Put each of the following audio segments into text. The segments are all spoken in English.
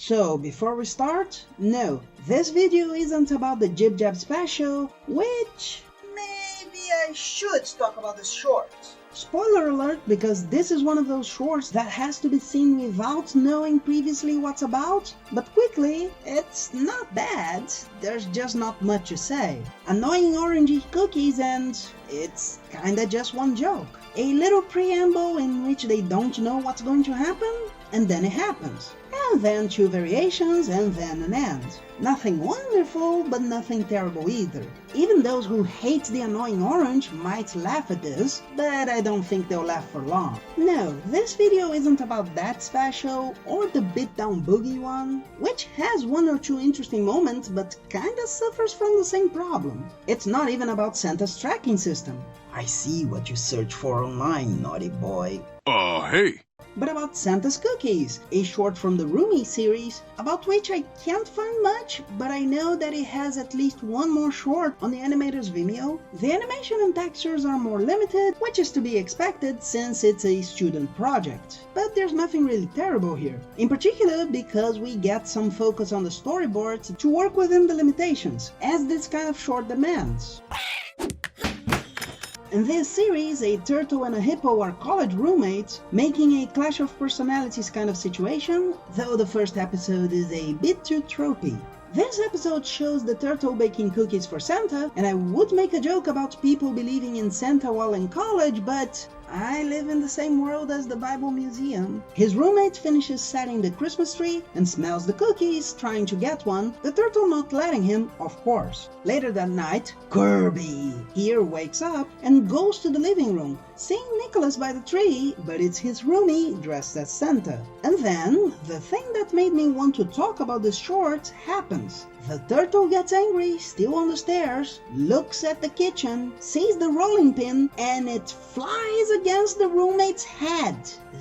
So before we start, no, this video isn't about the Jib Jab special, which maybe I should talk about the short. Spoiler alert, because this is one of those shorts that has to be seen without knowing previously what's about, but quickly, it's not bad, there's just not much to say. Annoying orangey cookies and it's kinda just one joke. A little preamble in which they don't know what's going to happen, and then it happens. And then two variations, and then an end. Nothing wonderful, but nothing terrible either. Even those who hate the annoying orange might laugh at this, but I don't think they'll laugh for long. No, this video isn't about that special, or the Beatdown Boogie one, which has one or two interesting moments, but kinda suffers from the same problem. It's not even about Santa's tracking system. I see what you search for online, naughty boy. Hey! But about Santa's Cookies, a short from the Roomies series, about which I can't find much, but I know that it has at least one more short on the animator's Vimeo. The animation and textures are more limited, which is to be expected since it's a student project. But there's nothing really terrible here, in particular because we get some focus on the storyboards to work within the limitations, as this kind of short demands. In this series, a turtle and a hippo are college roommates, making a clash of personalities kind of situation, though the first episode is a bit too tropey. This episode shows the turtle baking cookies for Santa, and I would make a joke about people believing in Santa while in college, but I live in the same world as the Bible Museum. His roommate finishes setting the Christmas tree and smells the cookies, trying to get one, the turtle not letting him, of course. Later that night, Kirby here wakes up and goes to the living room, seeing Nicholas by the tree, but it's his roomie dressed as Santa. And then, the thing that made me want to talk about this short happens. The turtle gets angry, still on the stairs, looks at the kitchen, sees the rolling pin, and it flies against the roommate's head.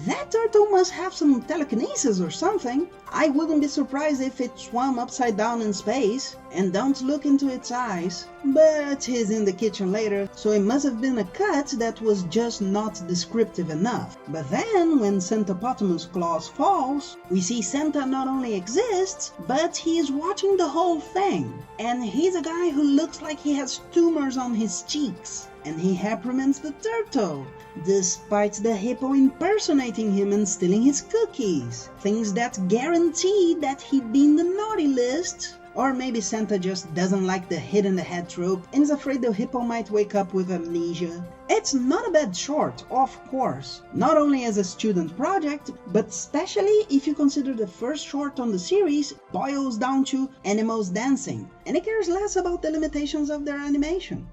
That turtle must have some telekinesis or something. I wouldn't be surprised if it swam upside down in space, and don't look into its eyes. But he's in the kitchen later, so it must have been a cut that was just not descriptive enough. But then, when Santapotamus Claus falls, we see Santa not only exists, but he is watching the whole thing. And he's a guy who looks like he has tumors on his cheeks. And he reprimands the turtle, despite the hippo impersonating him and stealing his cookies. Things that guarantee that he'd be in the naughty list. Or maybe Santa just doesn't like the hit in the head trope and is afraid the hippo might wake up with amnesia. It's not a bad short, of course, not only as a student project, but especially if you consider the first short on the series boils down to animals dancing, and it cares less about the limitations of their animation.